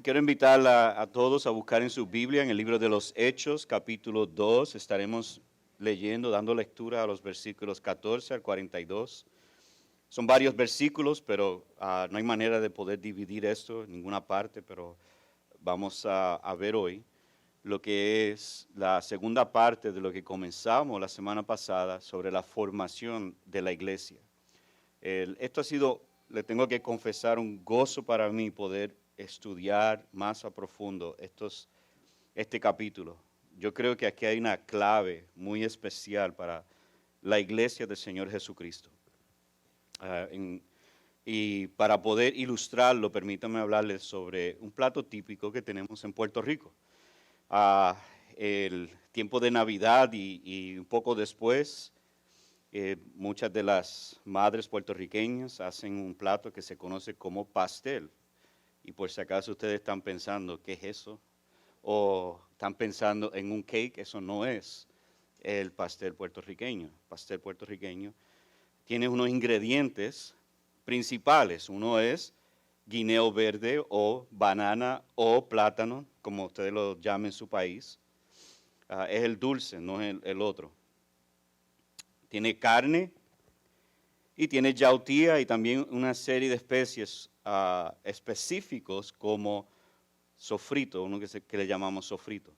quiero invitar a todos a buscar en su Biblia, en el libro de los Hechos, capítulo 2. Estaremos leyendo, dando lectura a los versículos 14 al 42. Son varios versículos, pero no hay manera de poder dividir esto en ninguna parte, pero vamos a ver hoy lo que es la segunda parte de lo que comenzamos la semana pasada sobre la formación de la iglesia. Esto ha sido, le tengo que confesar, un gozo para mí poder estudiar más a profundo este capítulo. Yo creo que aquí hay una clave muy especial para la iglesia del Señor Jesucristo. Y para poder ilustrarlo, permítanme hablarles sobre un plato típico que tenemos en Puerto Rico. El tiempo de Navidad y un poco después, muchas de las madres puertorriqueñas hacen un plato que se conoce como pastel. Y por si acaso ustedes están pensando, ¿qué es eso? O están pensando en un cake, eso no es el pastel puertorriqueño. El pastel puertorriqueño tiene unos ingredientes principales. Uno es guineo verde o banana o plátano, como ustedes lo llamen en su país. Es el dulce, no es el otro. Tiene carne y tiene yautía y también una serie de especies específicos como sofrito, uno que le llamamos sofrito.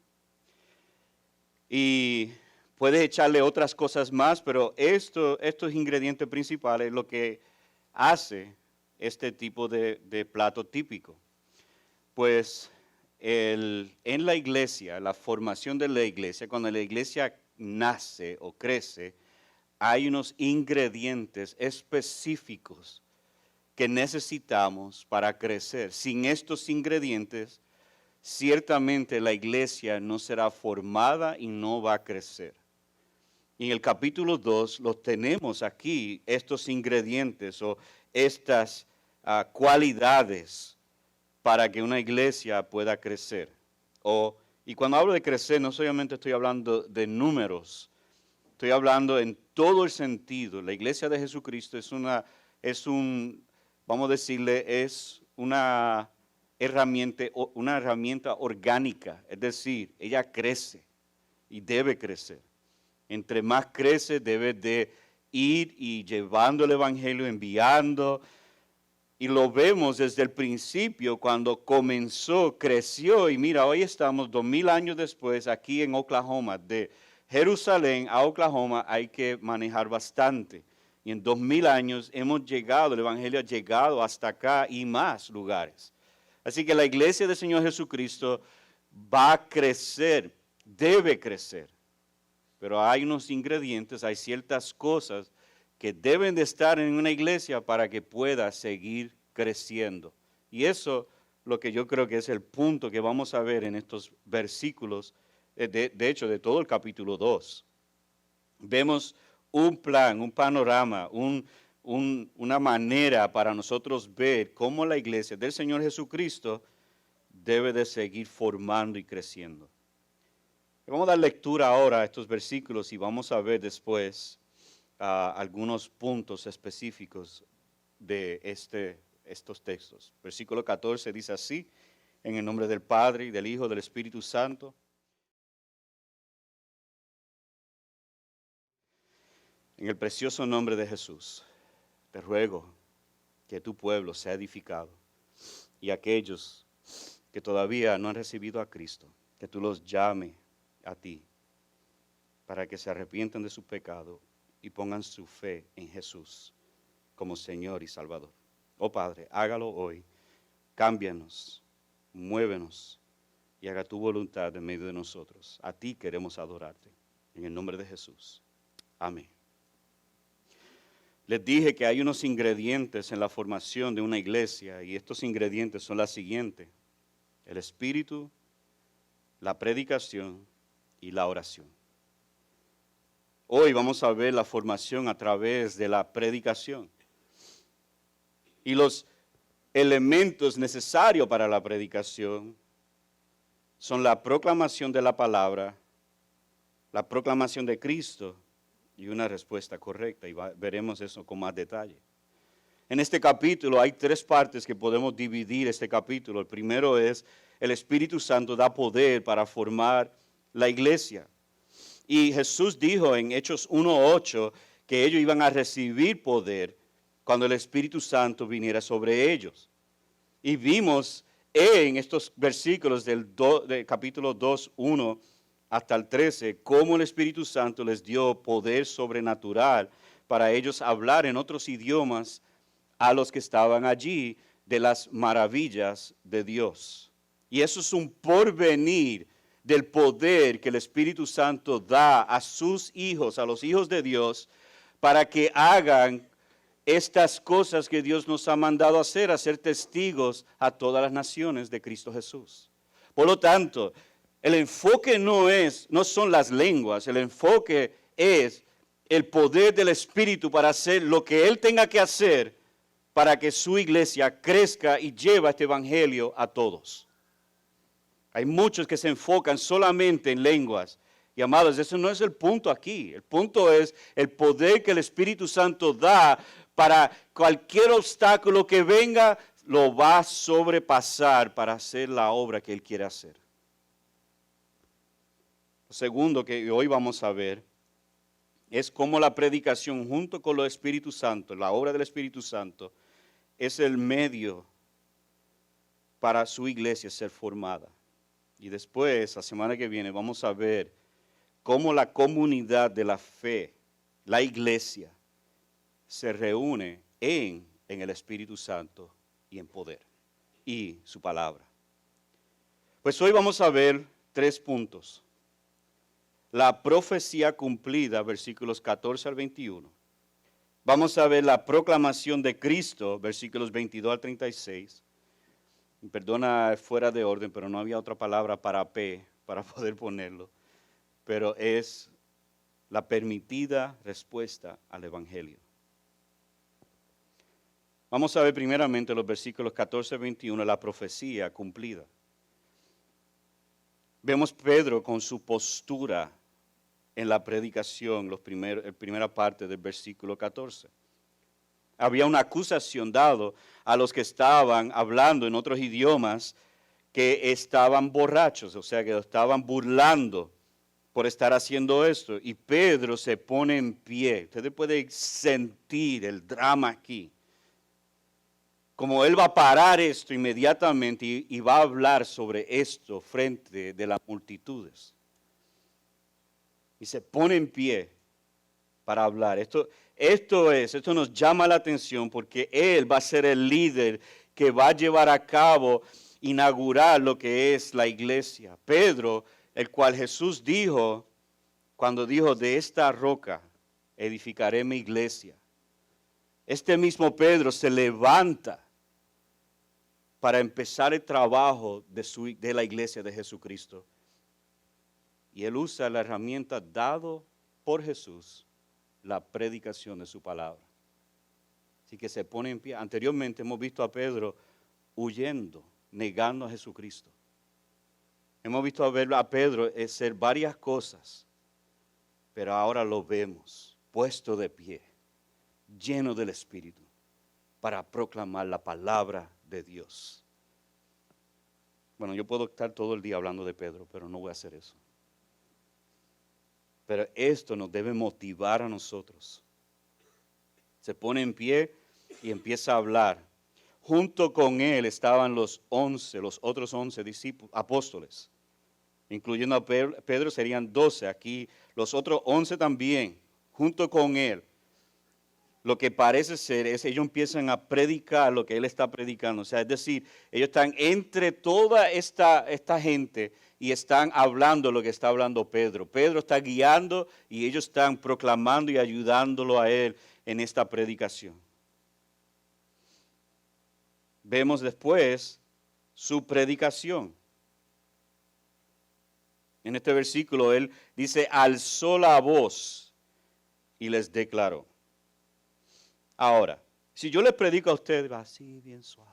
Y puedes echarle otras cosas más, pero estos ingredientes principales es lo que hace este tipo de plato típico. Pues en la iglesia, la formación de la iglesia, cuando la iglesia nace o crece, hay unos ingredientes específicos que necesitamos para crecer. Sin estos ingredientes, ciertamente la iglesia no será formada y no va a crecer. Y en el capítulo 2 los tenemos aquí, estos ingredientes o estas cualidades para que una iglesia pueda crecer. Y cuando hablo de crecer, no solamente estoy hablando de números, estoy hablando en todo el sentido. La iglesia de Jesucristo es una herramienta orgánica, es decir, ella crece y debe crecer. Entre más crece, debe de ir y llevando el evangelio, enviando. Y lo vemos desde el principio, cuando comenzó, creció, y mira, hoy estamos 2000 años después aquí en Oklahoma. De Jerusalén a Oklahoma hay que manejar bastante. Y en 2000 años hemos llegado, el evangelio ha llegado hasta acá y más lugares. Así que la iglesia del Señor Jesucristo va a crecer, debe crecer. Pero hay unos ingredientes, hay ciertas cosas que deben de estar en una iglesia para que pueda seguir creciendo. Y eso lo que yo creo que es el punto que vamos a ver en estos versículos, de hecho de todo el capítulo 2. Vemos un plan, un panorama, una manera para nosotros ver cómo la iglesia del Señor Jesucristo debe de seguir formando y creciendo. Vamos a dar lectura ahora a estos versículos y vamos a ver después algunos puntos específicos de estos textos. Versículo 14 dice así: en el nombre del Padre, y del Hijo, y del Espíritu Santo. En el precioso nombre de Jesús, te ruego que tu pueblo sea edificado y aquellos que todavía no han recibido a Cristo, que tú los llame a ti para que se arrepientan de su pecado y pongan su fe en Jesús como Señor y Salvador. Oh Padre, hágalo hoy, cámbianos, muévenos y haga tu voluntad en medio de nosotros. A ti queremos adorarte, en el nombre de Jesús. Amén. Les dije que hay unos ingredientes en la formación de una iglesia y estos ingredientes son los siguientes: el Espíritu, la predicación y la oración. Hoy vamos a ver la formación a través de la predicación. Y los elementos necesarios para la predicación son la proclamación de la palabra, la proclamación de Cristo y una respuesta correcta. Y veremos eso con más detalle. En este capítulo hay tres partes que podemos dividir este capítulo. El primero es, el Espíritu Santo da poder para formar la iglesia. Y Jesús dijo en Hechos 1:8 que ellos iban a recibir poder cuando el Espíritu Santo viniera sobre ellos. Y vimos en estos versículos del capítulo 2:1 hasta el 13, cómo el Espíritu Santo les dio poder sobrenatural para ellos hablar en otros idiomas a los que estaban allí de las maravillas de Dios. Y eso es un porvenir del poder que el Espíritu Santo da a sus hijos, a los hijos de Dios, para que hagan estas cosas que Dios nos ha mandado hacer, a ser testigos a todas las naciones de Cristo Jesús. Por lo tanto, el enfoque no son las lenguas, el enfoque es el poder del Espíritu para hacer lo que Él tenga que hacer para que su iglesia crezca y lleve este evangelio a todos. Hay muchos que se enfocan solamente en lenguas. Y amados, ese no es el punto aquí. El punto es el poder que el Espíritu Santo da para cualquier obstáculo que venga, lo va a sobrepasar para hacer la obra que Él quiere hacer. Lo segundo que hoy vamos a ver es cómo la predicación junto con el Espíritu Santo, la obra del Espíritu Santo, es el medio para su iglesia ser formada. Y después, la semana que viene, vamos a ver cómo la comunidad de la fe, la iglesia, se reúne en el Espíritu Santo y en poder y su palabra. Pues hoy vamos a ver 3 puntos. La profecía cumplida, versículos 14 al 21. Vamos a ver la proclamación de Cristo, versículos 22 al 36. Perdona, fuera de orden, pero no había otra palabra para P, para poder ponerlo. Pero es la permitida respuesta al Evangelio. Vamos a ver primeramente los versículos 14 al 21, la profecía cumplida. Vemos Pedro con su postura en la predicación, la primera parte del versículo 14. Había una acusación dada a los que estaban hablando en otros idiomas que estaban borrachos, o sea, que estaban burlando por estar haciendo esto. Y Pedro se pone en pie. Ustedes pueden sentir el drama aquí. Como él va a parar esto inmediatamente y va a hablar sobre esto frente de las multitudes. Y se pone en pie para hablar. Esto nos llama la atención porque él va a ser el líder que va a llevar a cabo, inaugurar lo que es la iglesia. Pedro, el cual Jesús dijo, cuando dijo, de esta roca edificaré mi iglesia. Este mismo Pedro se levanta para empezar el trabajo de la iglesia de Jesucristo. Y él usa la herramienta dado por Jesús, la predicación de su palabra. Así que se pone en pie. Anteriormente hemos visto a Pedro huyendo, negando a Jesucristo. Hemos visto a Pedro hacer varias cosas, pero ahora lo vemos puesto de pie, lleno del Espíritu, para proclamar la palabra de Dios. Bueno, yo puedo estar todo el día hablando de Pedro, pero no voy a hacer eso. Pero esto nos debe motivar a nosotros. Se pone en pie y empieza a hablar. Junto con él estaban los otros 11 discípulos, apóstoles. Incluyendo a Pedro serían 12. Aquí los otros 11 también, junto con él. Lo que parece ser es ellos empiezan a predicar lo que él está predicando. O sea, es decir, ellos están entre toda esta gente y están hablando lo que está hablando Pedro. Pedro está guiando y ellos están proclamando y ayudándolo a él en esta predicación. Vemos después su predicación. En este versículo él dice, alzó la voz y les declaró. Ahora, si yo les predico a ustedes así, bien suave,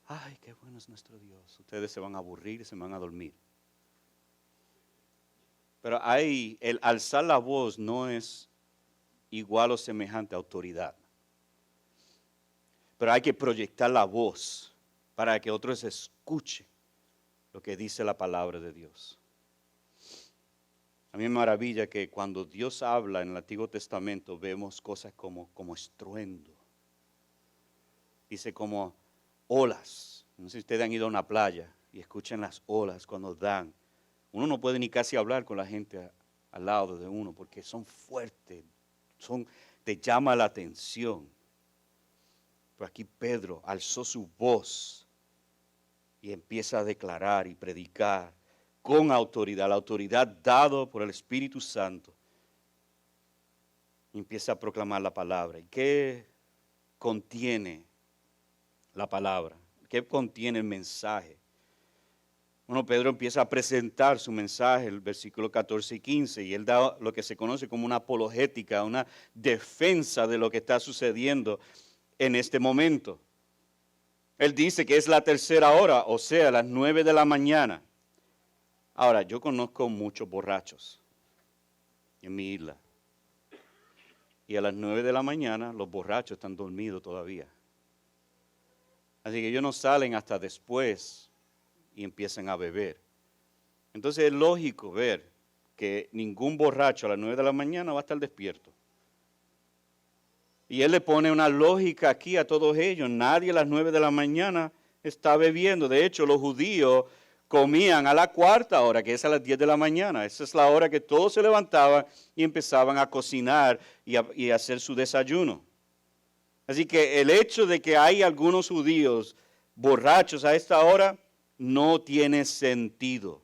ay, qué bueno es nuestro Dios, ustedes se van a aburrir y se van a dormir. Pero ahí el alzar la voz no es igual o semejante a autoridad. pero hay que proyectar la voz para que otros escuchen lo que dice la palabra de Dios. A mí me maravilla que cuando Dios habla en el Antiguo Testamento vemos cosas como estruendo. Dice como olas. No sé si ustedes han ido a una playa y escuchan las olas cuando dan. Uno no puede ni casi hablar con la gente al lado de uno porque son fuertes, te llama la atención. Pero aquí Pedro alzó su voz y empieza a declarar y predicar con autoridad, la autoridad dada por el Espíritu Santo. Y empieza a proclamar la palabra. ¿Y qué contiene la palabra? ¿Qué contiene el mensaje? Bueno, Pedro empieza a presentar su mensaje, el versículo 14 y 15, y él da lo que se conoce como una apologética, una defensa de lo que está sucediendo en este momento. Él dice que es la tercera hora, o sea, las 9 de la mañana. Ahora, yo conozco muchos borrachos en mi isla. Y a las 9 de la mañana los borrachos están dormidos todavía. Así que ellos no salen hasta después y empiezan a beber. Entonces es lógico ver que ningún borracho a las 9 de la mañana va a estar despierto. Y él le pone una lógica aquí a todos ellos. Nadie a las 9 de la mañana está bebiendo. De hecho, los judíos comían a la cuarta hora, que es a las 10 de la mañana. Esa es la hora que todos se levantaban y empezaban a cocinar y a hacer su desayuno. Así que el hecho de que hay algunos judíos borrachos a esta hora no tiene sentido.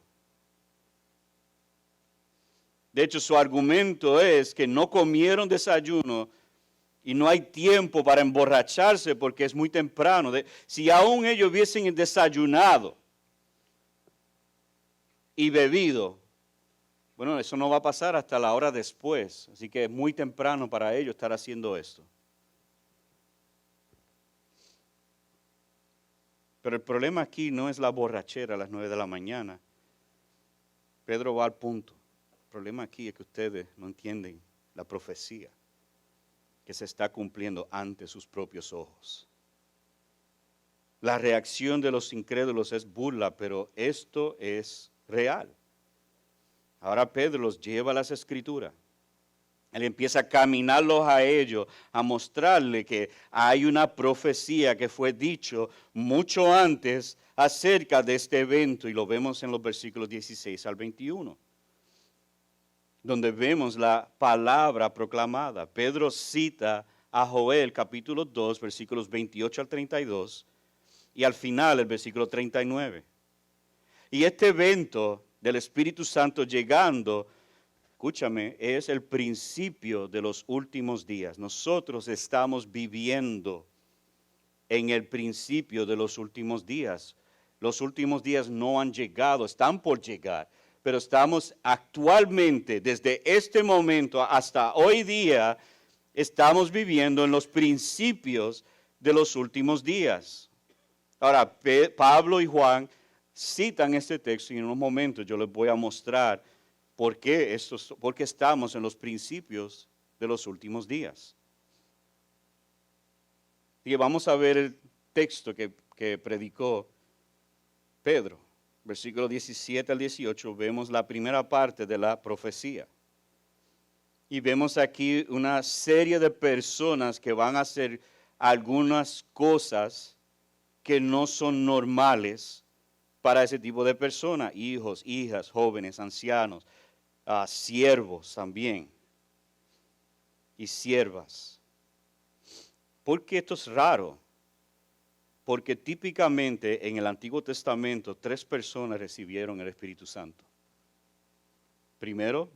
De hecho, su argumento es que no comieron desayuno y no hay tiempo para emborracharse porque es muy temprano. Si aún ellos hubiesen desayunado y bebido, bueno, eso no va a pasar hasta la hora después. Así que es muy temprano para ellos estar haciendo esto. Pero el problema aquí no es la borrachera a las 9 de la mañana. Pedro va al punto. El problema aquí es que ustedes no entienden la profecía que se está cumpliendo ante sus propios ojos. La reacción de los incrédulos es burla, pero esto es real. Ahora Pedro los lleva a las Escrituras. Él empieza a caminarlos a ellos, a mostrarle que hay una profecía que fue dicho mucho antes acerca de este evento, y lo vemos en los versículos 16 al 21. Donde vemos la palabra proclamada. Pedro cita a Joel capítulo 2, versículos 28 al 32, y al final el versículo 39. Y este evento del Espíritu Santo llegando, escúchame, es el principio de los últimos días. Nosotros estamos viviendo en el principio de los últimos días. Los últimos días no han llegado, están por llegar. Pero estamos actualmente, desde este momento hasta hoy día, estamos viviendo en los principios de los últimos días. Ahora, Pablo y Juan citan este texto y en unos momentos yo les voy a mostrar por qué estamos en los principios de los últimos días. Y vamos a ver el texto que predicó Pedro. Versículo 17 al 18, vemos la primera parte de la profecía. Y vemos aquí una serie de personas que van a hacer algunas cosas que no son normales para ese tipo de personas. Hijos, hijas, jóvenes, ancianos, siervos también. Y siervas. ¿Por qué esto es raro? Porque típicamente en el Antiguo Testamento 3 personas recibieron el Espíritu Santo. Primero,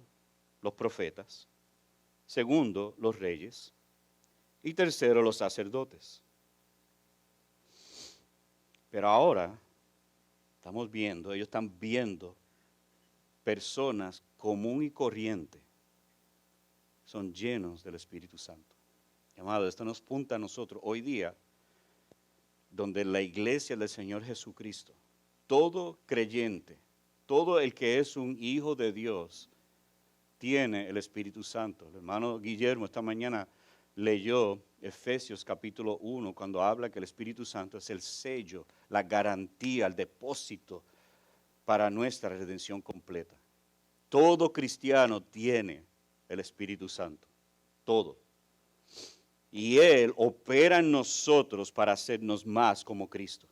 los profetas. Segundo, los reyes. Y tercero, los sacerdotes. Pero ahora ellos están viendo personas común y corriente. Son llenos del Espíritu Santo. Amado, esto nos apunta a nosotros hoy día, donde la iglesia del Señor Jesucristo, todo creyente, todo el que es un hijo de Dios, tiene el Espíritu Santo. El hermano Guillermo esta mañana leyó Efesios capítulo 1, cuando habla que el Espíritu Santo es el sello, la garantía, el depósito para nuestra redención completa. Todo cristiano tiene el Espíritu Santo, todo. Y Él opera en nosotros para hacernos más como Cristo.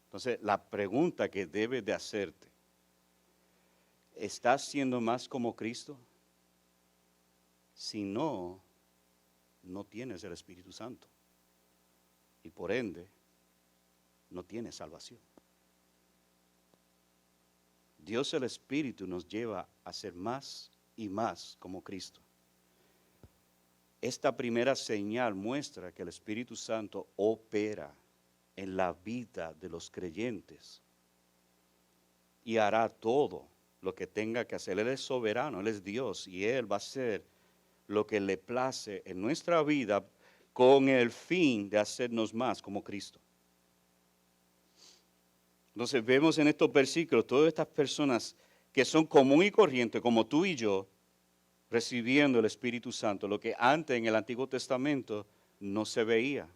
Entonces, la pregunta que debes de hacerte, ¿estás siendo más como Cristo? Si no, no tienes el Espíritu Santo. Y por ende, no tienes salvación. Dios el Espíritu nos lleva a ser más y más como Cristo. Esta primera señal muestra que el Espíritu Santo opera en la vida de los creyentes y hará todo lo que tenga que hacer. Él es soberano, Él es Dios y Él va a hacer lo que le place en nuestra vida con el fin de hacernos más como Cristo. Entonces vemos en estos versículos todas estas personas que son común y corriente, como tú y yo, recibiendo el Espíritu Santo, lo que antes en el Antiguo Testamento no se veía.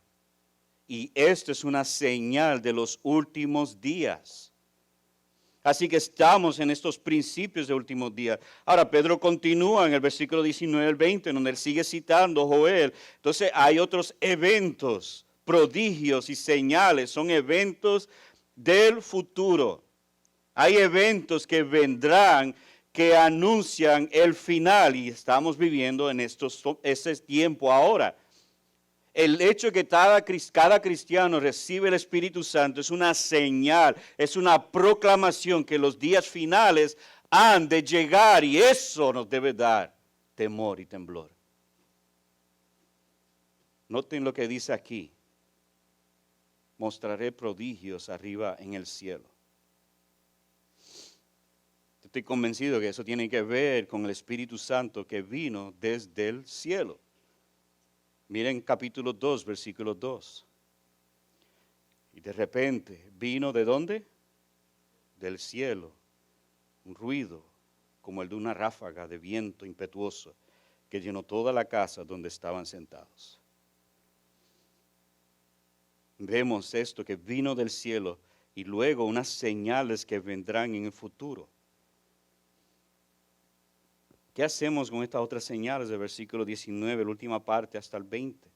Y esto es una señal de los últimos días. Así que estamos en estos principios de últimos días. Ahora, Pedro continúa en el versículo 19 al 20, donde él sigue citando Joel. Entonces, hay otros eventos, prodigios y señales. Son eventos del futuro. Hay eventos que vendrán que anuncian el final y estamos viviendo en ese tiempo ahora. El hecho de que cada cristiano recibe el Espíritu Santo es una señal, es una proclamación que los días finales han de llegar y eso nos debe dar temor y temblor. Noten lo que dice aquí. Mostraré prodigios arriba en el cielo. Estoy convencido que eso tiene que ver con el Espíritu Santo que vino desde el cielo. Miren capítulo 2, versículo 2. Y de repente vino ¿de dónde? Del cielo. Un ruido como el de una ráfaga de viento impetuoso que llenó toda la casa donde estaban sentados. Vemos esto que vino del cielo y luego unas señales que vendrán en el futuro. ¿Qué hacemos con estas otras señales del versículo 19, la última parte, hasta el 20?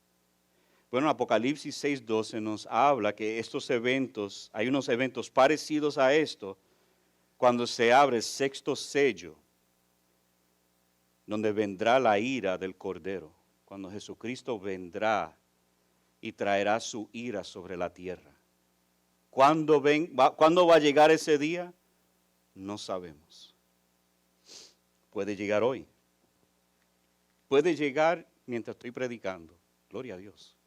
Bueno, Apocalipsis 6:12 nos habla que estos eventos, hay unos eventos parecidos a esto, cuando se abre el sexto sello, donde vendrá la ira del Cordero, cuando Jesucristo vendrá y traerá su ira sobre la tierra. ¿Cuándo va a llegar ese día? No sabemos. Puede llegar hoy. Puede llegar mientras estoy predicando. Gloria a Dios.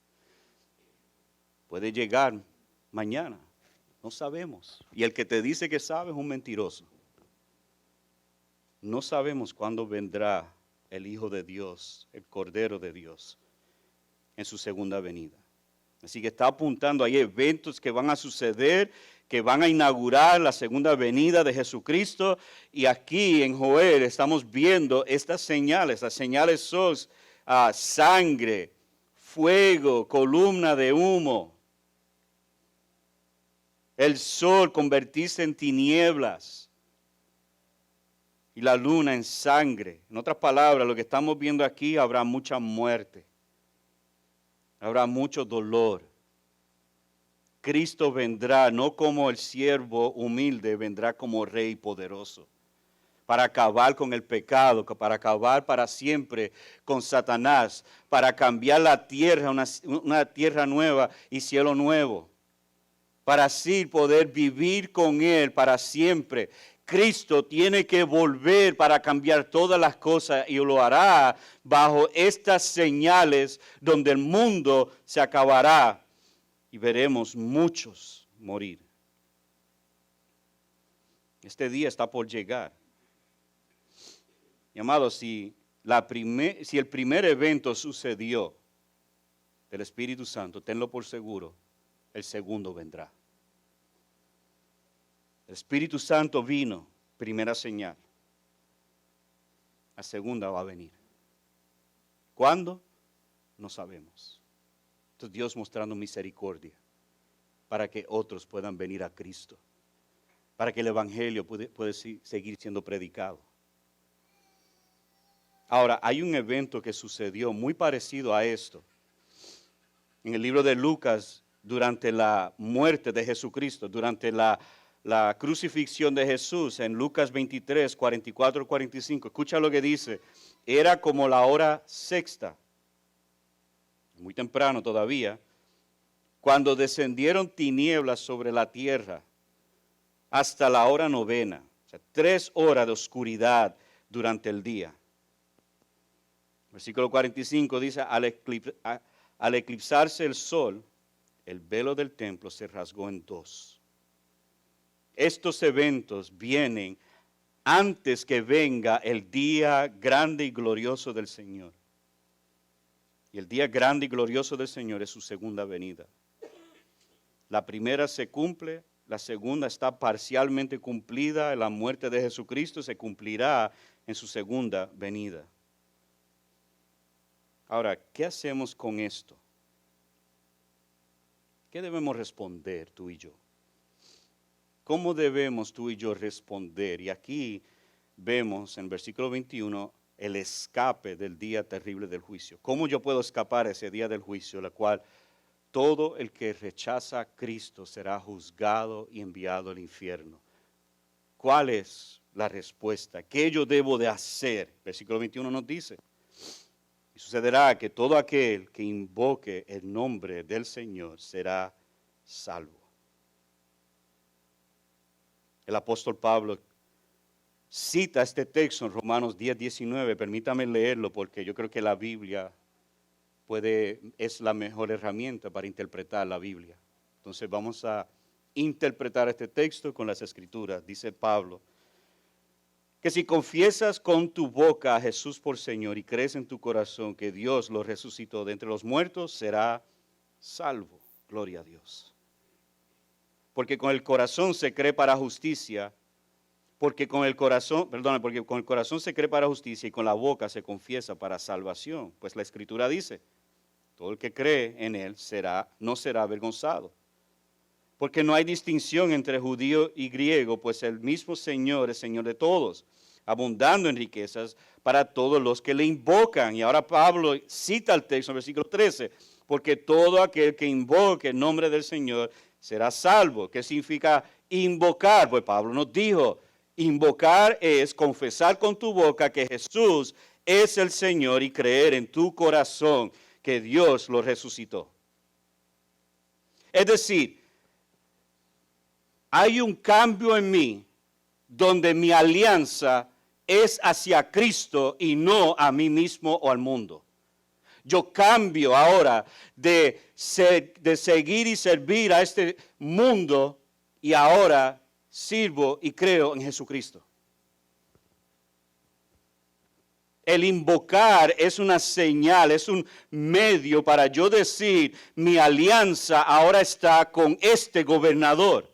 Puede llegar mañana. No sabemos. Y el que te dice que sabe es un mentiroso. No sabemos cuándo vendrá el Hijo de Dios, el Cordero de Dios, en su segunda venida. Así que está apuntando, hay eventos que van a suceder, que van a inaugurar la segunda venida de Jesucristo. Y aquí en Joel estamos viendo estas señales. Las señales son sangre, fuego, columna de humo. El sol convertirse en tinieblas y la luna en sangre. En otras palabras, lo que estamos viendo aquí, habrá mucha muerte. Habrá mucho dolor. Cristo vendrá no como el siervo humilde, vendrá como rey poderoso. Para acabar con el pecado, para acabar para siempre con Satanás, para cambiar la tierra, una tierra nueva y cielo nuevo. Para así poder vivir con Él para siempre. Cristo tiene que volver para cambiar todas las cosas y lo hará bajo estas señales donde el mundo se acabará y veremos muchos morir. Este día está por llegar. Y amados, si el primer evento sucedió del Espíritu Santo, tenlo por seguro, el segundo vendrá. El Espíritu Santo vino, primera señal. La segunda va a venir. ¿Cuándo? No sabemos. Entonces Dios mostrando misericordia para que otros puedan venir a Cristo, para que el Evangelio puede seguir siendo predicado. Ahora, hay un evento que sucedió muy parecido a esto en el libro de Lucas durante la muerte de Jesucristo, durante la crucifixión de Jesús en Lucas 23, 44, 45. Escucha lo que dice. Era como la hora sexta, muy temprano todavía, cuando descendieron tinieblas sobre la tierra hasta la hora novena. O sea, 3 horas de oscuridad durante el día. Versículo 45 dice, al eclipsarse el sol, el velo del templo se rasgó en dos. Estos eventos vienen antes que venga el día grande y glorioso del Señor. Y el día grande y glorioso del Señor es su segunda venida. La primera se cumple, la segunda está parcialmente cumplida, la muerte de Jesucristo se cumplirá en su segunda venida. Ahora, ¿qué hacemos con esto? ¿Qué debemos responder tú y yo? ¿Cómo debemos tú y yo responder? Y aquí vemos en versículo 21 el escape del día terrible del juicio. ¿Cómo yo puedo escapar a ese día del juicio, la cual todo el que rechaza a Cristo será juzgado y enviado al infierno? ¿Cuál es la respuesta? ¿Qué yo debo de hacer? Versículo 21 nos dice, y sucederá que todo aquel que invoque el nombre del Señor será salvo. El apóstol Pablo cita este texto en Romanos 10, 19. Permítame leerlo porque yo creo que la Biblia es la mejor herramienta para interpretar la Biblia. Entonces vamos a interpretar este texto con las Escrituras. Dice Pablo, que si confiesas con tu boca a Jesús por Señor y crees en tu corazón que Dios lo resucitó de entre los muertos, será salvo. Gloria a Dios. Porque con el corazón se cree para justicia, porque con el corazón se cree para justicia y con la boca se confiesa para salvación. Pues la Escritura dice, todo el que cree en Él no será avergonzado. Porque no hay distinción entre judío y griego, pues el mismo Señor es Señor de todos, abundando en riquezas para todos los que le invocan. Y ahora Pablo cita el texto en versículo 13, porque todo aquel que invoque el nombre del Señor será salvo. ¿Qué significa invocar? Pues Pablo nos dijo, invocar es confesar con tu boca que Jesús es el Señor y creer en tu corazón que Dios lo resucitó. Es decir, hay un cambio en mí donde mi alianza es hacia Cristo y no a mí mismo o al mundo. Yo cambio ahora de seguir y servir a este mundo y ahora sirvo y creo en Jesucristo. El invocar es una señal, es un medio para yo decir, mi alianza ahora está con este gobernador.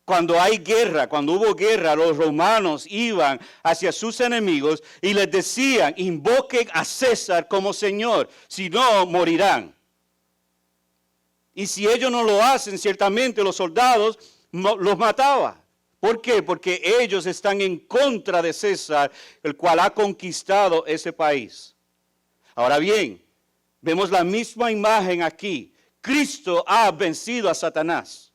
Cuando hay guerra, cuando hubo guerra, los romanos iban hacia sus enemigos y les decían, invoquen a César como Señor, si no morirán. Y si ellos no lo hacen, ciertamente los soldados los mataban. ¿Por qué? Porque ellos están en contra de César, el cual ha conquistado ese país. Ahora bien, vemos la misma imagen aquí. Cristo ha vencido a Satanás.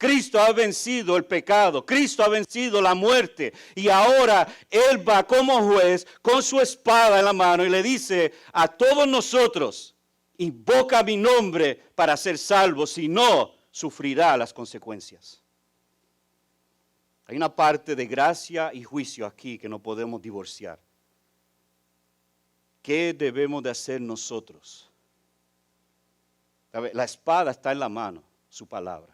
Cristo ha vencido el pecado, Cristo ha vencido la muerte y ahora Él va como juez con su espada en la mano y le dice a todos nosotros, invoca mi nombre para ser salvo, si no, sufrirá las consecuencias. Hay una parte de gracia y juicio aquí que no podemos divorciar. ¿Qué debemos de hacer nosotros? La espada está en la mano, su palabra.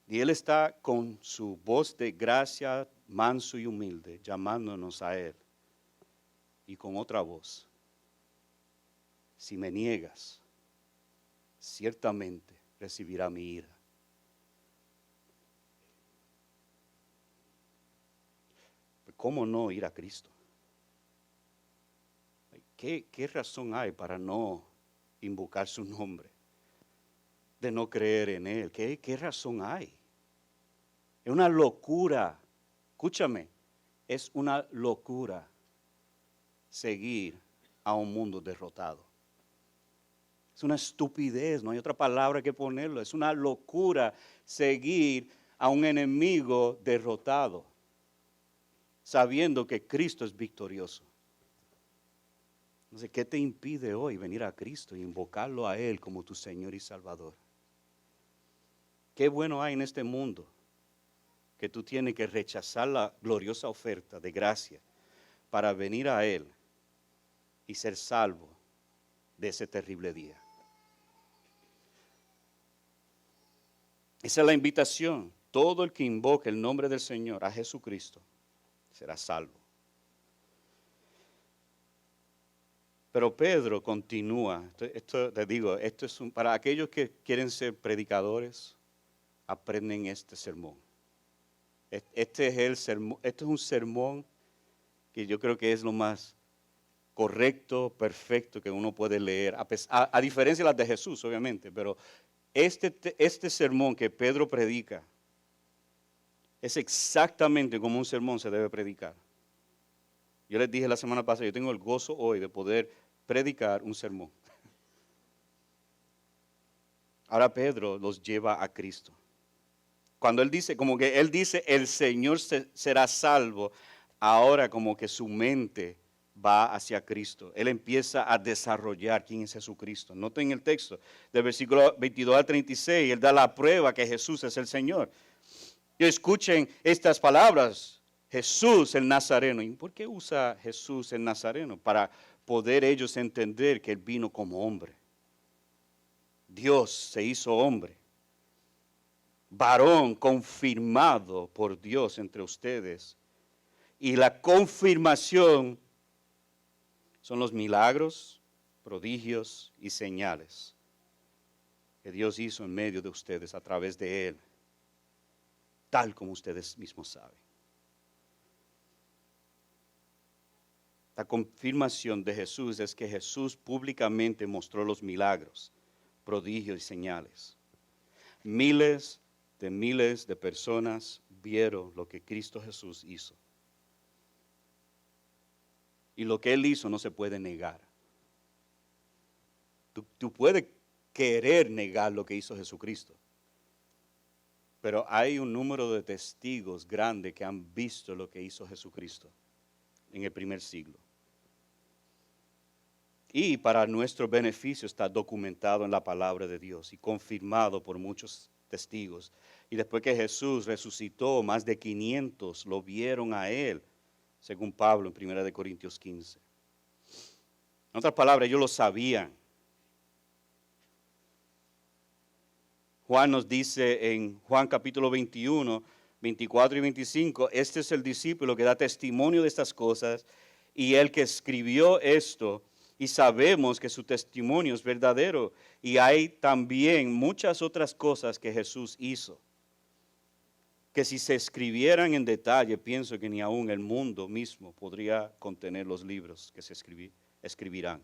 Y Él está con su voz de gracia, manso y humilde, llamándonos a Él. Y con otra voz, si me niegas, ciertamente recibirá mi ira. ¿Cómo no ir a Cristo? ¿Qué razón hay para no invocar su nombre, de no creer en Él? ¿Qué razón hay? Es una locura. Escúchame, es una locura seguir a un mundo derrotado. Es una estupidez, no hay otra palabra que ponerlo. Es una locura seguir a un enemigo derrotado, sabiendo que Cristo es victorioso. Entonces, ¿qué te impide hoy venir a Cristo y invocarlo a Él como tu Señor y Salvador? Qué bueno hay en este mundo que tú tienes que rechazar la gloriosa oferta de gracia para venir a Él y ser salvo de ese terrible día. Esa es la invitación. Todo el que invoque el nombre del Señor, a Jesucristo, será salvo. Pero Pedro continúa. Esto te digo, esto es para aquellos que quieren ser predicadores, aprenden este sermón. Este es un sermón que yo creo que es lo más correcto, perfecto que uno puede leer, a diferencia de las de Jesús, obviamente, pero este sermón que Pedro predica es exactamente como un sermón se debe predicar. Yo les dije la semana pasada, yo tengo el gozo hoy de poder predicar un sermón. Ahora Pedro los lleva a Cristo. Cuando él dice, como que él dice, el Señor será salvo, ahora como que su mente va hacia Cristo. Él empieza a desarrollar quién es Jesucristo. Noten el texto del versículo 22 al 36, él da la prueba que Jesús es el Señor. Y escuchen estas palabras, Jesús el Nazareno. ¿Y por qué usa Jesús el Nazareno? Para poder ellos entender que él vino como hombre. Dios se hizo hombre. Varón confirmado por Dios entre ustedes. Y la confirmación son los milagros, prodigios y señales que Dios hizo en medio de ustedes a través de Él, tal como ustedes mismos saben. La confirmación de Jesús es que Jesús públicamente mostró los milagros, prodigios y señales. Miles de personas vieron lo que Cristo Jesús hizo. Y lo que Él hizo no se puede negar. Tú puedes querer negar lo que hizo Jesucristo. Pero hay un número de testigos grande que han visto lo que hizo Jesucristo en el primer siglo. Y para nuestro beneficio está documentado en la palabra de Dios y confirmado por muchos testigos. Y después que Jesús resucitó, más de 500 lo vieron a Él, según Pablo en 1 Corintios 15. En otras palabras, ellos lo sabían. Juan nos dice en Juan capítulo 21, 24 y 25, este es el discípulo que da testimonio de estas cosas y el que escribió esto, y sabemos que su testimonio es verdadero. Y hay también muchas otras cosas que Jesús hizo, que si se escribieran en detalle, pienso que ni aún el mundo mismo podría contener los libros que se escribirán.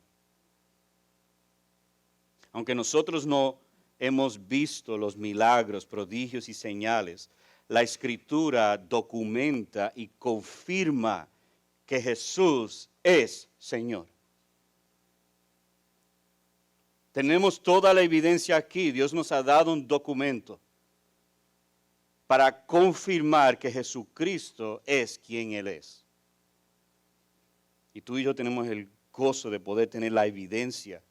Aunque nosotros no hemos visto los milagros, prodigios y señales, la Escritura documenta y confirma que Jesús es Señor. Tenemos toda la evidencia aquí. Dios nos ha dado un documento para confirmar que Jesucristo es quien Él es. Y tú y yo tenemos el gozo de poder tener la evidencia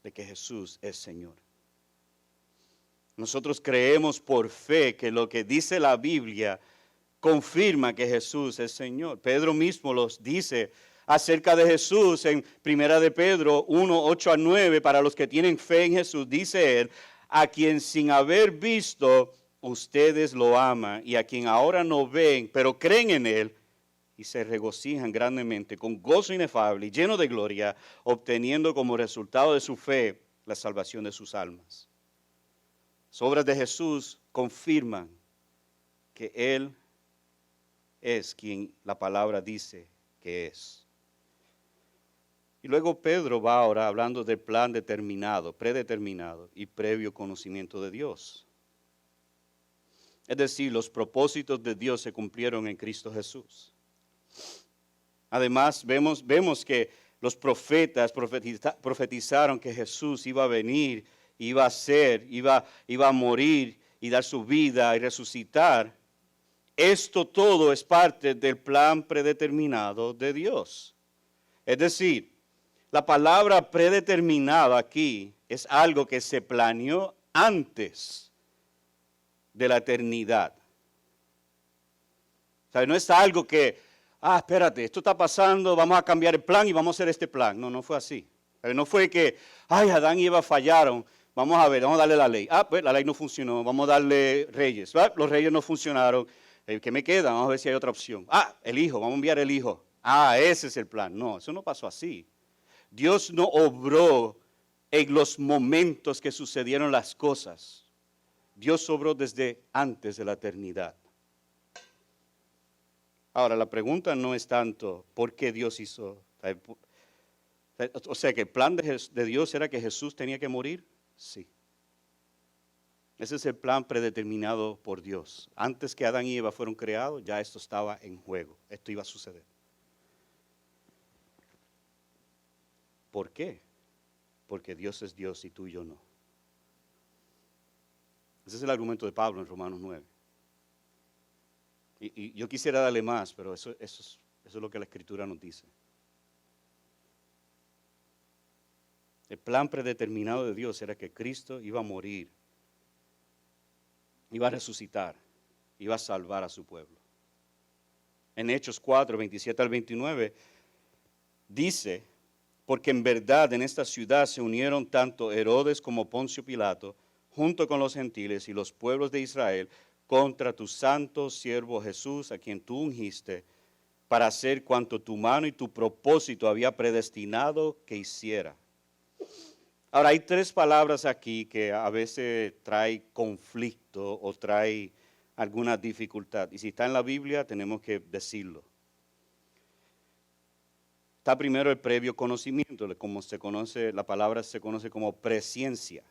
de que Jesús es Señor. Nosotros creemos por fe que lo que dice la Biblia confirma que Jesús es Señor. Pedro mismo los dice acerca de Jesús en 1 de Pedro 1, 8 a 9, para los que tienen fe en Jesús, dice él, a quien sin haber visto ustedes lo aman y a quien ahora no ven, pero creen en él y se regocijan grandemente con gozo inefable y lleno de gloria, obteniendo como resultado de su fe la salvación de sus almas. Las obras de Jesús confirman que Él es quien la palabra dice que es. Y Y luego Pedro va ahora hablando del plan determinado, predeterminado y previo conocimiento de Dios. Es decir, los propósitos de Dios se cumplieron en Cristo Jesús. Además, vemos que los profetas profetizaron que Jesús iba a venir, iba a ser, iba a morir y dar su vida y resucitar. Esto todo es parte del plan predeterminado de Dios. Es decir, la palabra predeterminado aquí es algo que se planeó antes de la eternidad. O sea, no es algo que, espérate, esto está pasando, vamos a cambiar el plan y vamos a hacer este plan. No, no fue así. No fue que, Adán y Eva fallaron, vamos a ver, vamos a darle la ley. Pues la ley no funcionó, vamos a darle reyes. Los reyes no funcionaron. ¿Qué me queda? Vamos a ver si hay otra opción. El hijo, vamos a enviar el hijo. Ese es el plan. No, eso no pasó así. Dios no obró en los momentos que sucedieron las cosas. Dios obró desde antes de la eternidad. Ahora, la pregunta no es tanto por qué Dios hizo. O sea, que el plan de Dios era que Jesús tenía que morir. Sí. Ese es el plan predeterminado por Dios. Antes que Adán y Eva fueron creados, ya esto estaba en juego. Esto iba a suceder. ¿Por qué? Porque Dios es Dios y tú y yo no. Ese es el argumento de Pablo en Romanos 9. Y yo quisiera darle más, pero eso es lo que la Escritura nos dice. El plan predeterminado de Dios era que Cristo iba a morir, iba a resucitar, iba a salvar a su pueblo. En Hechos 4, 27 al 29, dice, porque en verdad en esta ciudad se unieron tanto Herodes como Poncio Pilato, junto con los gentiles y los pueblos de Israel, contra tu santo siervo Jesús, a quien tú ungiste, para hacer cuanto tu mano y tu propósito había predestinado que hiciera. Ahora, hay tres palabras aquí que a veces trae conflicto o trae alguna dificultad. Y si está en la Biblia, tenemos que decirlo. Está primero el previo conocimiento, como se conoce, la palabra se conoce como presciencia.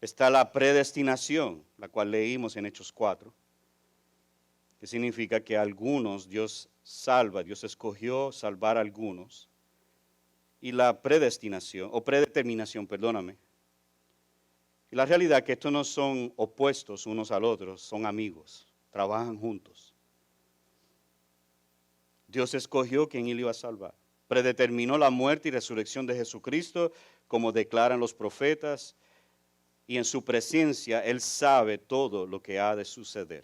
Está la predestinación, la cual leímos en Hechos 4, que significa que algunos Dios salva, Dios escogió salvar a algunos. Y la predestinación, o predeterminación, perdóname. Y la realidad es que estos no son opuestos unos al otro, son amigos, trabajan juntos. Dios escogió quien Él iba a salvar. Predeterminó la muerte y resurrección de Jesucristo, como declaran los profetas, y en su presencia Él sabe todo lo que ha de suceder.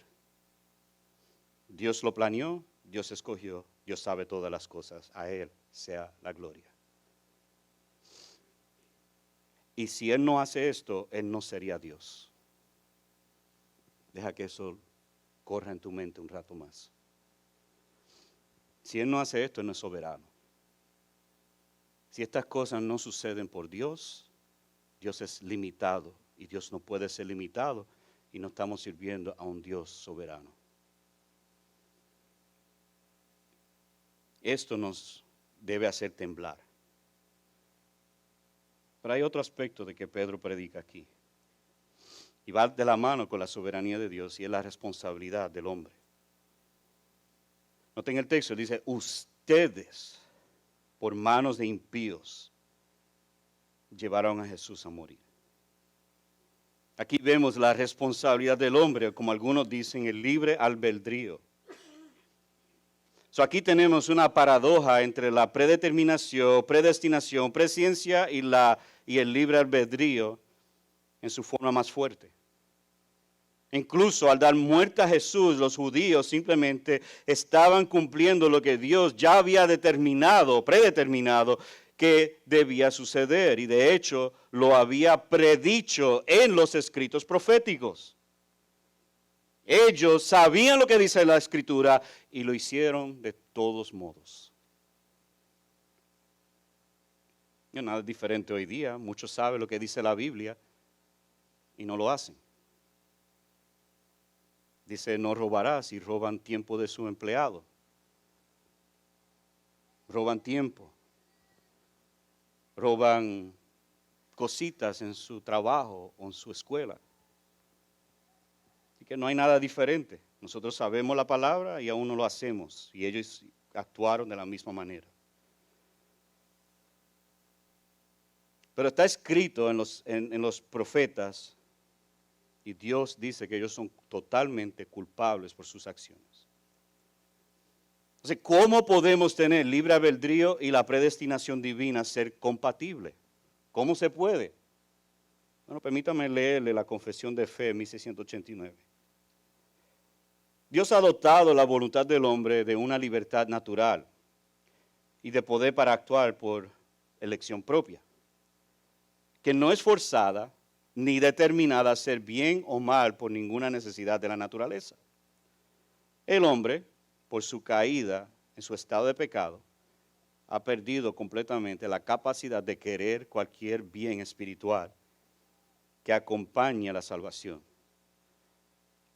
Dios lo planeó, Dios escogió, Dios sabe todas las cosas, a Él sea la gloria. Y si Él no hace esto, Él no sería Dios. Deja que eso corra en tu mente un rato más. Si Él no hace esto, Él no es soberano. Si estas cosas no suceden por Dios, Dios es limitado y Dios no puede ser limitado y no estamos sirviendo a un Dios soberano. Esto nos debe hacer temblar. Pero hay otro aspecto de que Pedro predica aquí. Y va de la mano con la soberanía de Dios y es la responsabilidad del hombre. Noten el texto, dice, ustedes, por manos de impíos, llevaron a Jesús a morir. Aquí vemos la responsabilidad del hombre, como algunos dicen, el libre albedrío. Aquí tenemos una paradoja entre la predeterminación, predestinación, presciencia y el libre albedrío en su forma más fuerte. Incluso al dar muerte a Jesús, los judíos simplemente estaban cumpliendo lo que Dios ya había determinado, predeterminado, que debía suceder. Y de hecho lo había predicho en los escritos proféticos. Ellos sabían lo que dice la Escritura y lo hicieron de todos modos. No, nada diferente hoy día. Muchos saben lo que dice la Biblia y no lo hacen. Dice, no robarás y roban tiempo de su empleado. Roban tiempo. roban cositas en su trabajo o en su escuela. Así que no hay nada diferente. Nosotros sabemos la palabra y aún no lo hacemos. Y ellos actuaron de la misma manera. Pero está escrito en los profetas, y Dios dice que ellos son totalmente culpables por sus acciones. Entonces, ¿cómo podemos tener libre albedrío y la predestinación divina ser compatibles? ¿Cómo se puede? Bueno, permítame leerle la Confesión de Fe, 1689. Dios ha dotado la voluntad del hombre de una libertad natural y de poder para actuar por elección propia, que no es forzada ni determinada a hacer bien o mal por ninguna necesidad de la naturaleza. El hombre, por su caída en su estado de pecado, ha perdido completamente la capacidad de querer cualquier bien espiritual que acompañe a la salvación.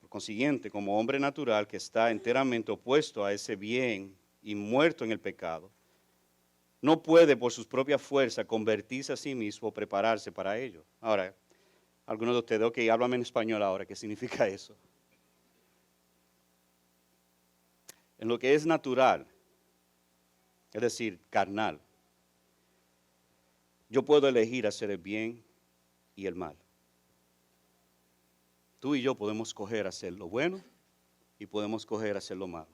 Por consiguiente, como hombre natural que está enteramente opuesto a ese bien y muerto en el pecado, no puede por sus propias fuerzas convertirse a sí mismo o prepararse para ello. Ahora, algunos de ustedes, ok, háblame en español ahora, ¿qué significa eso? En lo que es natural, es decir, carnal, yo puedo elegir hacer el bien y el mal. Tú y yo podemos escoger hacer lo bueno y podemos escoger hacer lo malo.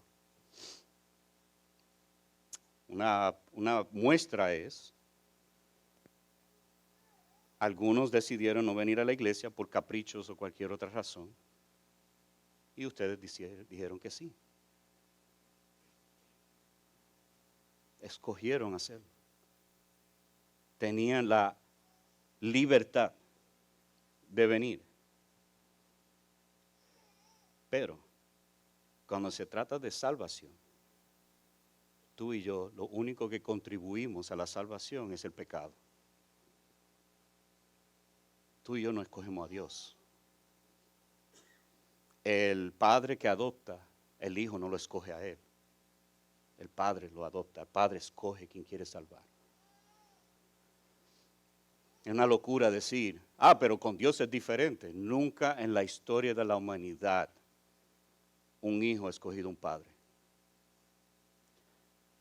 Una muestra es, algunos decidieron no venir a la iglesia por caprichos o cualquier otra razón, y ustedes dijeron que sí. Escogieron hacerlo. Tenían la libertad de venir. Pero cuando se trata de salvación, tú y yo, lo único que contribuimos a la salvación es el pecado. Tú y yo no escogemos a Dios. El padre que adopta, el hijo no lo escoge a él. El padre lo adopta, el padre escoge quien quiere salvar. Es una locura decir, pero con Dios es diferente. Nunca en la historia de la humanidad un hijo ha escogido un padre.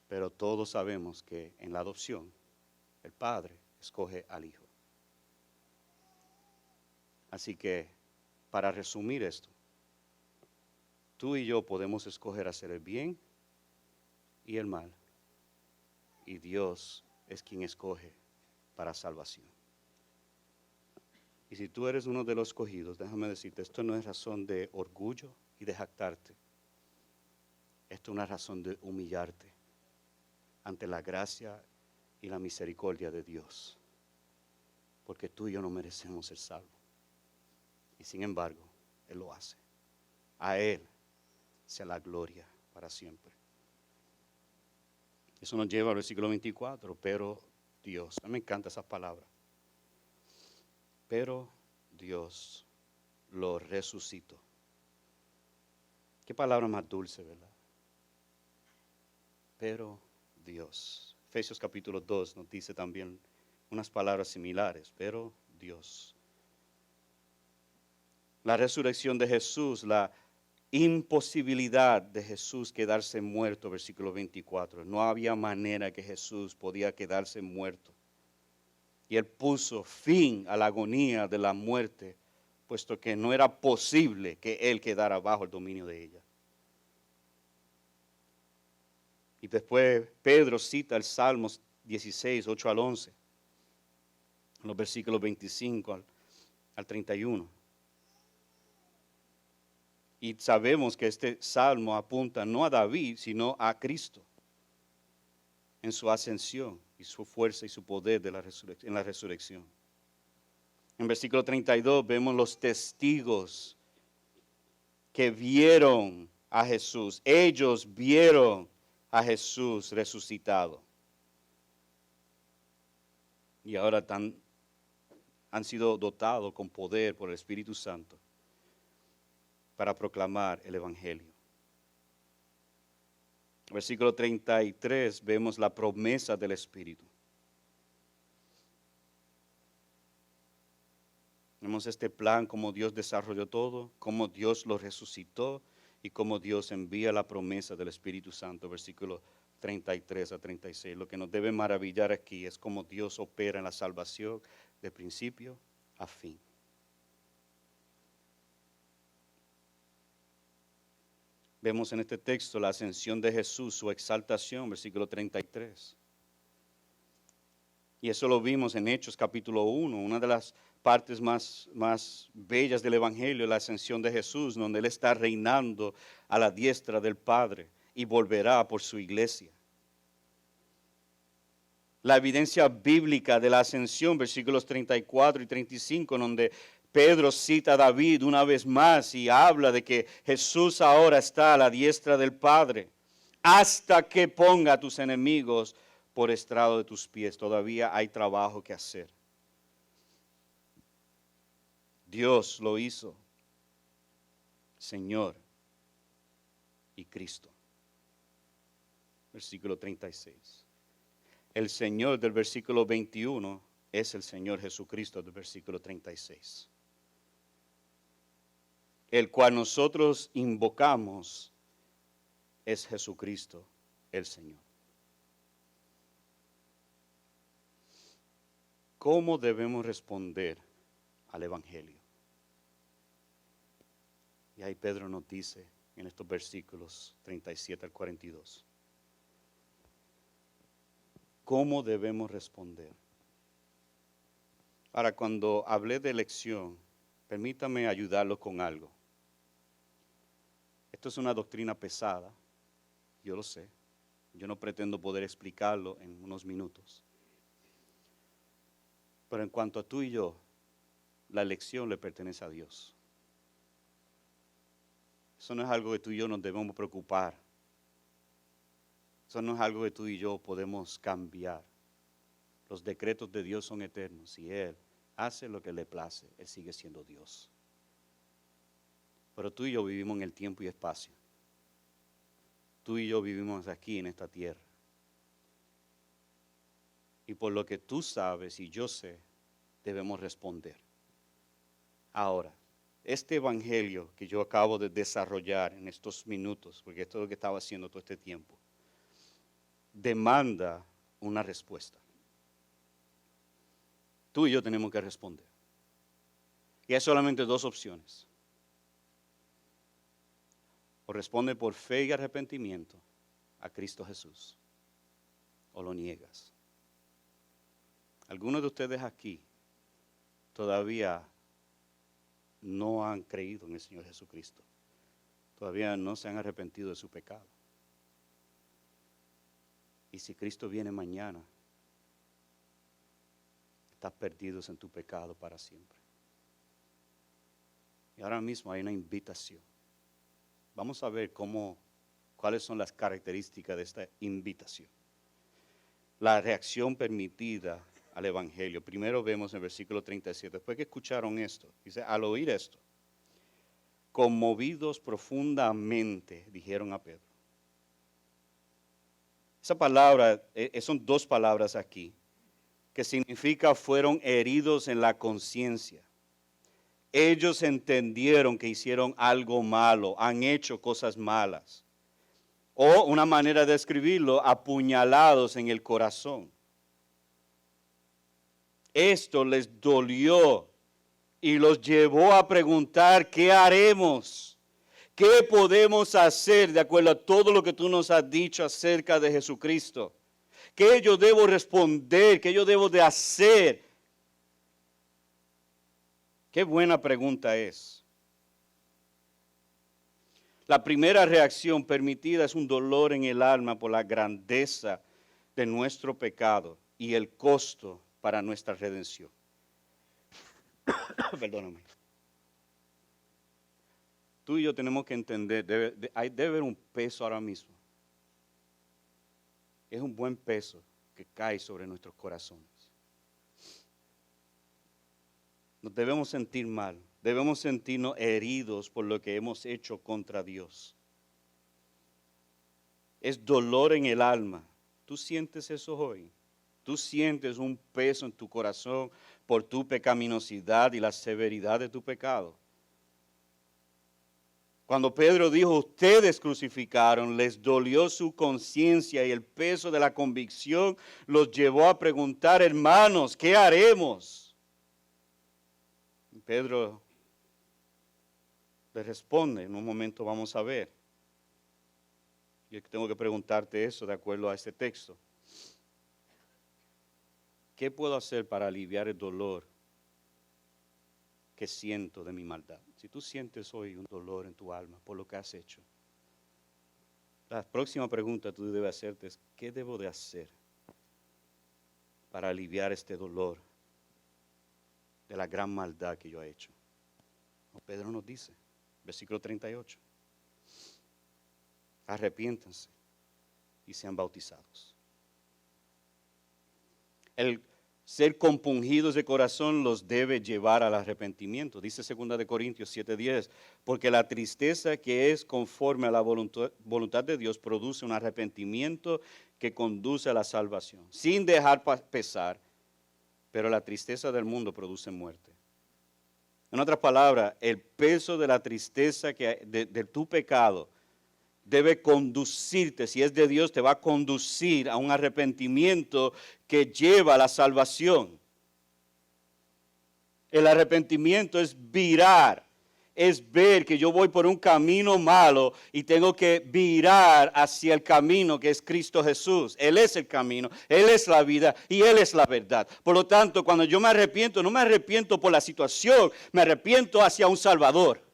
Pero todos sabemos que en la adopción el padre escoge al hijo. Así que, para resumir esto, tú y yo podemos escoger hacer el bien y el mal. Y Dios es quien escoge para salvación. Y si tú eres uno de los escogidos, déjame decirte, esto no es razón de orgullo y de jactarte. Esto es una razón de humillarte ante la gracia y la misericordia de Dios. Porque tú y yo no merecemos ser salvos. Y sin embargo, Él lo hace. A Él sea la gloria para siempre. Eso nos lleva al versículo 24, pero Dios, a mí me encantan esas palabras. Pero Dios lo resucitó. Qué palabra más dulce, ¿verdad? Pero Dios. Efesios capítulo 2 nos dice también unas palabras similares, pero Dios. La resurrección de Jesús, la imposibilidad de Jesús quedarse muerto, versículo 24. No había manera que Jesús podía quedarse muerto. Y Él puso fin a la agonía de la muerte, puesto que no era posible que Él quedara bajo el dominio de ella. Y después Pedro cita el Salmos 16, 8 al 11, en los versículos 25 al 31. Y sabemos que este salmo apunta no a David, sino a Cristo en su ascensión y su fuerza y su poder de en la resurrección. En versículo 32 vemos los testigos que vieron a Jesús. Ellos vieron a Jesús resucitado. Y ahora han sido dotados con poder por el Espíritu Santo para proclamar el Evangelio. Versículo 33 vemos la promesa del Espíritu. Vemos este plan, cómo Dios desarrolló todo, cómo Dios lo resucitó y cómo Dios envía la promesa del Espíritu Santo, versículos 33 a 36. Lo que nos debe maravillar aquí es cómo Dios opera en la salvación de principio a fin. Vemos en este texto la ascensión de Jesús, su exaltación, versículo 33. Y eso lo vimos en Hechos capítulo 1, una de las partes más bellas del Evangelio, la ascensión de Jesús, donde Él está reinando a la diestra del Padre y volverá por su iglesia. La evidencia bíblica de la ascensión, versículos 34 y 35, donde Pedro cita a David una vez más y habla de que Jesús ahora está a la diestra del Padre, hasta que ponga a tus enemigos por estrado de tus pies. Todavía hay trabajo que hacer. Dios lo hizo, Señor y Cristo. Versículo 36. El Señor del versículo 21 es el Señor Jesucristo del versículo 36. El cual nosotros invocamos es Jesucristo el Señor. ¿Cómo debemos responder al Evangelio? Y ahí Pedro nos dice en estos versículos 37 al 42. ¿Cómo debemos responder? Ahora, cuando hablé de elección, permítame ayudarlo con algo. Esto es una doctrina pesada, yo lo sé. Yo no pretendo poder explicarlo en unos minutos. Pero en cuanto a tú y yo, la elección le pertenece a Dios. Eso no es algo que tú y yo nos debemos preocupar. Eso no es algo que tú y yo podemos cambiar. Los decretos de Dios son eternos y Él hace lo que le place. Él sigue siendo Dios. Pero tú y yo vivimos en el tiempo y espacio. Tú y yo vivimos aquí en esta tierra. Y por lo que tú sabes y yo sé, debemos responder. Ahora, este evangelio que yo acabo de desarrollar en estos minutos, porque esto es lo que estaba haciendo todo este tiempo, demanda una respuesta. Tú y yo tenemos que responder. Y hay solamente dos opciones. O responde por fe y arrepentimiento a Cristo Jesús, o lo niegas. Algunos de ustedes aquí todavía no han creído en el Señor Jesucristo. Todavía no se han arrepentido de su pecado. Y si Cristo viene mañana, estás perdidos en tu pecado para siempre. Y ahora mismo hay una invitación. Vamos a ver cuáles son las características de esta invitación. La reacción permitida al Evangelio. Primero vemos en el versículo 37, después que escucharon esto, dice, al oír esto, conmovidos profundamente, dijeron a Pedro. Esa palabra, son dos palabras aquí, que significa fueron heridos en la conciencia. Ellos entendieron que hicieron algo malo, han hecho cosas malas. O una manera de escribirlo, apuñalados en el corazón. Esto les dolió y los llevó a preguntar, ¿qué haremos? ¿Qué podemos hacer de acuerdo a todo lo que tú nos has dicho acerca de Jesucristo? ¿Qué yo debo responder? ¿Qué yo debo de hacer? Qué buena pregunta es. La primera reacción permitida es un dolor en el alma por la grandeza de nuestro pecado y el costo para nuestra redención. Perdóname. Tú y yo tenemos que entender, debe haber un peso ahora mismo. Es un buen peso que cae sobre nuestros corazones. Nos debemos sentir mal, debemos sentirnos heridos por lo que hemos hecho contra Dios. Es dolor en el alma. ¿Tú sientes eso hoy? ¿Tú sientes un peso en tu corazón por tu pecaminosidad y la severidad de tu pecado. Cuando Pedro dijo, ustedes crucificaron, les dolió su conciencia y el peso de la convicción los llevó a preguntar, hermanos, ¿qué haremos? Y Pedro le responde, en un momento vamos a ver. Yo tengo que preguntarte eso de acuerdo a este texto. ¿Qué puedo hacer para aliviar el dolor que siento de mi maldad? Si tú sientes hoy un dolor en tu alma por lo que has hecho, la próxima pregunta que tú debes hacerte es, ¿qué debo de hacer para aliviar este dolor de la gran maldad que yo he hecho? Pedro nos dice, versículo 38, arrepiéntanse y sean bautizados. El ser compungidos de corazón los debe llevar al arrepentimiento. Dice 2 Corintios 7:10, porque la tristeza que es conforme a la voluntad de Dios produce un arrepentimiento que conduce a la salvación, sin dejar pesar, pero la tristeza del mundo produce muerte. En otras palabras, el peso de la tristeza de tu pecado debe conducirte, si es de Dios, te va a conducir a un arrepentimiento que lleva a la salvación. El arrepentimiento es virar, es ver que yo voy por un camino malo y tengo que virar hacia el camino que es Cristo Jesús. Él es el camino, Él es la vida y Él es la verdad. Por lo tanto, cuando yo me arrepiento, no me arrepiento por la situación, me arrepiento hacia un Salvador.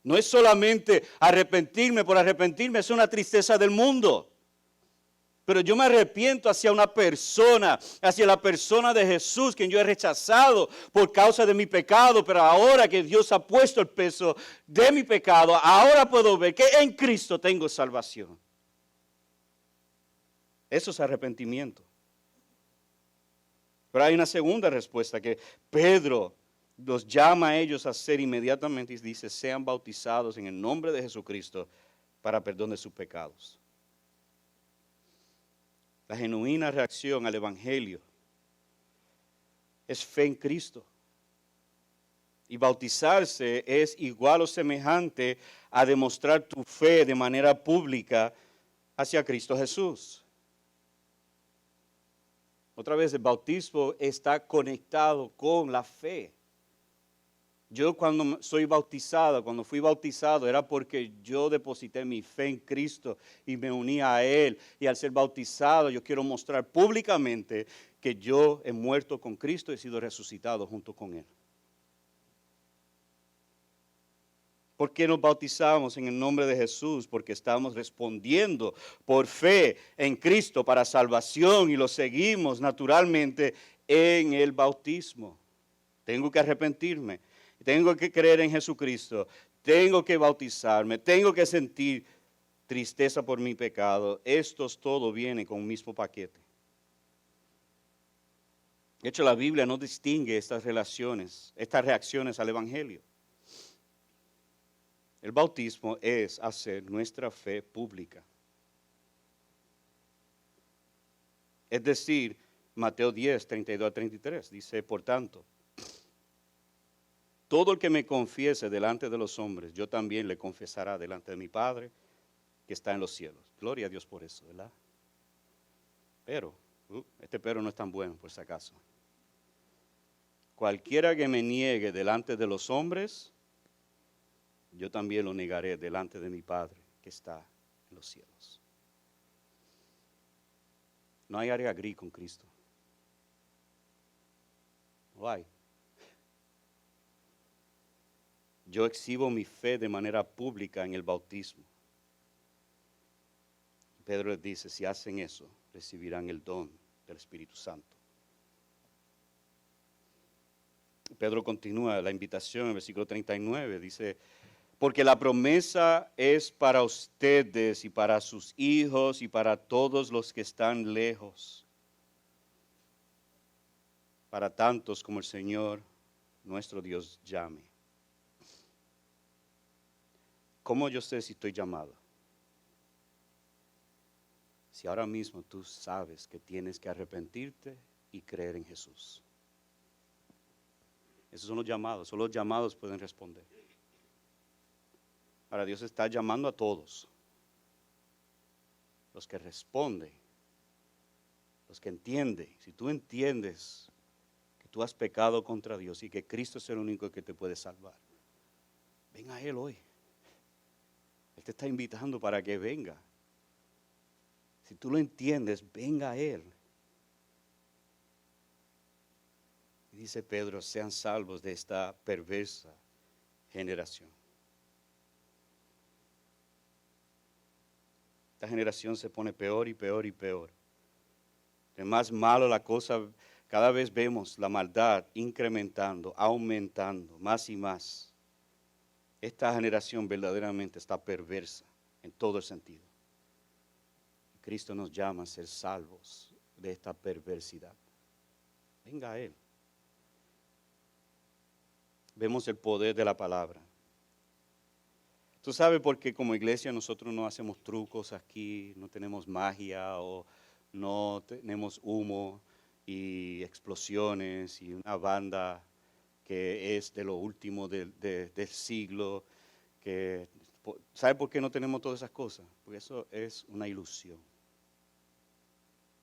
No es solamente arrepentirme por arrepentirme, es una tristeza del mundo. Pero yo me arrepiento hacia una persona, hacia la persona de Jesús, quien yo he rechazado por causa de mi pecado. Pero ahora que Dios ha puesto el peso de mi pecado, ahora puedo ver que en Cristo tengo salvación. Eso es arrepentimiento. Pero hay una segunda respuesta que Pedro los llama a ellos a hacer inmediatamente y dice, sean bautizados en el nombre de Jesucristo para perdón de sus pecados. La genuina reacción al Evangelio es fe en Cristo. Y bautizarse es igual o semejante a demostrar tu fe de manera pública hacia Cristo Jesús. Otra vez, el bautismo está conectado con la fe. Yo cuando fui bautizado, era porque yo deposité mi fe en Cristo y me uní a Él. Y al ser bautizado, yo quiero mostrar públicamente que yo he muerto con Cristo y he sido resucitado junto con Él. ¿Por qué nos bautizamos en el nombre de Jesús? Porque estamos respondiendo por fe en Cristo para salvación y lo seguimos naturalmente en el bautismo. Tengo que arrepentirme. Tengo que creer en Jesucristo, tengo que bautizarme, tengo que sentir tristeza por mi pecado. Estos todo viene con un mismo paquete. De hecho, la Biblia no distingue estas reacciones al Evangelio. El bautismo es hacer nuestra fe pública. Es decir, Mateo 10, 32 a 33, dice, por tanto, todo el que me confiese delante de los hombres, yo también le confesará delante de mi Padre que está en los cielos. Gloria a Dios por eso, ¿verdad? Pero, este pero no es tan bueno, por si acaso. Cualquiera que me niegue delante de los hombres, yo también lo negaré delante de mi Padre que está en los cielos. No hay área gris con Cristo. No hay. Yo exhibo mi fe de manera pública en el bautismo. Pedro les dice, si hacen eso, recibirán el don del Espíritu Santo. Pedro continúa la invitación en el versículo 39, dice, porque la promesa es para ustedes y para sus hijos y para todos los que están lejos, para tantos como el Señor nuestro Dios llame. ¿Cómo yo sé si estoy llamado? si ahora mismo tú sabes que tienes que arrepentirte y creer en Jesús? Esos son los llamados, solo los llamados pueden responder. Ahora Dios está llamando a todos. Los que responden, los que entienden. Si tú entiendes que tú has pecado contra Dios y que Cristo es el único que te puede salvar, ven a Él hoy. Él te está invitando para que venga. Si tú lo entiendes, venga a Él. Y dice Pedro, sean salvos de esta perversa generación. Esta generación se pone peor y peor y peor. De más malo la cosa, cada vez vemos la maldad incrementando, aumentando, más y más. Esta generación verdaderamente está perversa en todo el sentido. Cristo nos llama a ser salvos de esta perversidad. Venga a Él. Vemos el poder de la palabra. Tú sabes por qué como iglesia nosotros no hacemos trucos aquí, no tenemos magia o no tenemos humo y explosiones y una banda que es de lo último del siglo. ¿Sabe por qué no tenemos todas esas cosas? Porque eso es una ilusión.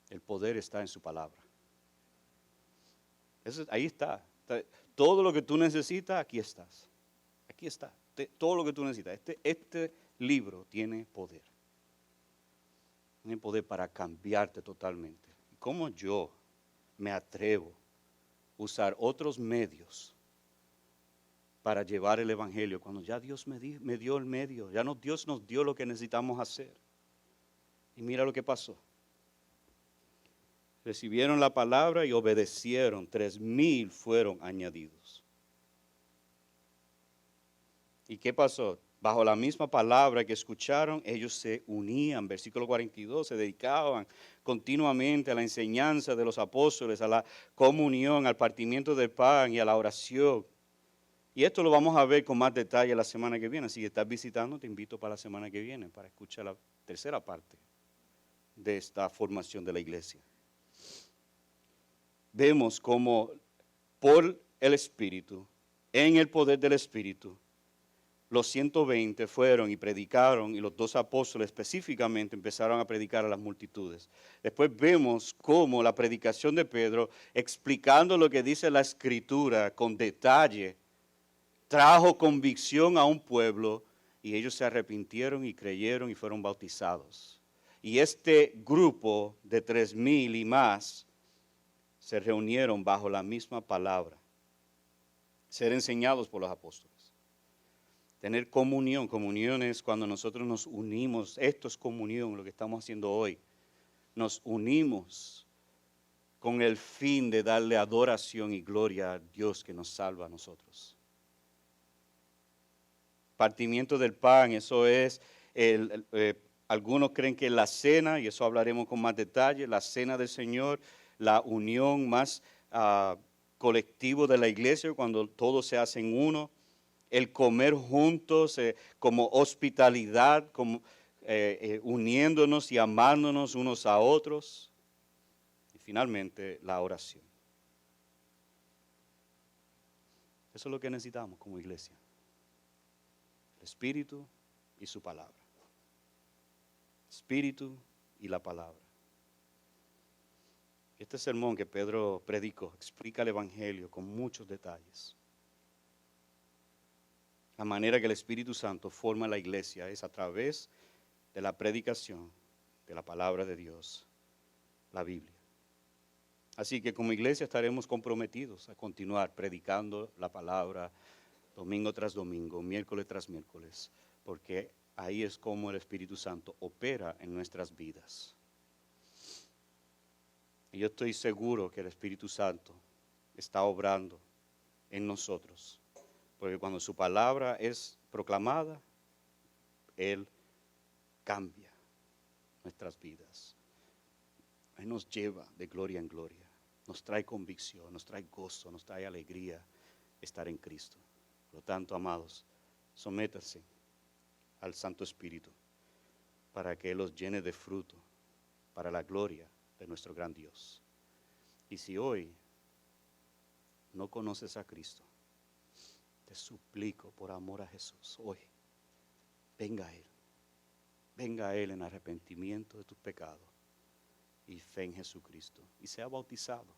El poder está en su palabra. Ahí está. Todo lo que tú necesitas, aquí estás. Aquí está. Todo lo que tú necesitas. Este libro tiene poder. Tiene poder para cambiarte totalmente. ¿Cómo yo me atrevo a usar otros medios para llevar el evangelio cuando ya Dios me dio el medio? Ya Dios nos dio lo que necesitamos hacer. Y mira lo que pasó. Recibieron la palabra y obedecieron. 3,000 fueron añadidos. ¿Y qué pasó? Bajo la misma palabra que escucharon, ellos se unían. Versículo 42, se dedicaban continuamente a la enseñanza de los apóstoles, a la comunión, al partimiento del pan y a la oración. Y esto lo vamos a ver con más detalle la semana que viene. Si estás visitando, te invito para la semana que viene para escuchar la tercera parte de esta formación de la iglesia. Vemos cómo por el Espíritu, en el poder del Espíritu, los 120 fueron y predicaron, y los 2 apóstoles específicamente empezaron a predicar a las multitudes. Después vemos cómo la predicación de Pedro, explicando lo que dice la Escritura con detalle, trajo convicción a un pueblo, y ellos se arrepintieron y creyeron y fueron bautizados. Y este grupo de 3,000 y más se reunieron bajo la misma palabra, ser enseñados por los apóstoles. Tener comunión. Comunión es cuando nosotros nos unimos. Esto es comunión, lo que estamos haciendo hoy. Nos unimos con el fin de darle adoración y gloria a Dios que nos salva a nosotros. Partimiento del pan, eso es, algunos creen que la cena, y eso hablaremos con más detalle, la cena del Señor, la unión más colectivo de la iglesia, cuando todos se hacen uno. El comer juntos como hospitalidad, como uniéndonos y amándonos unos a otros. Y finalmente la oración. Eso es lo que necesitamos como iglesia. El Espíritu y su palabra. Espíritu y la palabra. Este sermón que Pedro predicó explica el Evangelio con muchos detalles. La manera que el Espíritu Santo forma la iglesia es a través de la predicación de la palabra de Dios, la Biblia. Así que como iglesia estaremos comprometidos a continuar predicando la palabra domingo tras domingo, miércoles tras miércoles, porque ahí es como el Espíritu Santo opera en nuestras vidas. Y yo estoy seguro que el Espíritu Santo está obrando en nosotros. Porque cuando su palabra es proclamada, Él cambia nuestras vidas. Él nos lleva de gloria en gloria. Nos trae convicción, nos trae gozo, nos trae alegría estar en Cristo. Por lo tanto, amados, sométanse al Santo Espíritu para que Él los llene de fruto, para la gloria de nuestro gran Dios. Y si hoy no conoces a Cristo, te suplico por amor a Jesús, hoy, venga a Él. Venga a Él en arrepentimiento de tus pecados y fe en Jesucristo. Y sea bautizado.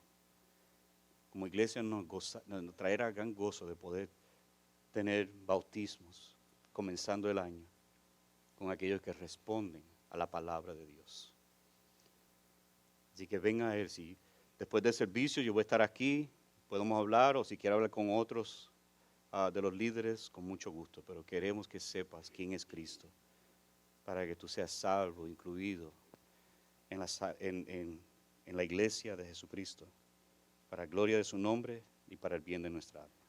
Como iglesia nos traerá gran gozo de poder tener bautismos comenzando el año con aquellos que responden a la palabra de Dios. Así que venga a Él. Si después del servicio yo voy a estar aquí, podemos hablar, o si quiere hablar con otros de los líderes, con mucho gusto. Pero queremos que sepas quién es Cristo, para que tú seas salvo, incluido en la iglesia de Jesucristo, para la gloria de su nombre y para el bien de nuestra alma.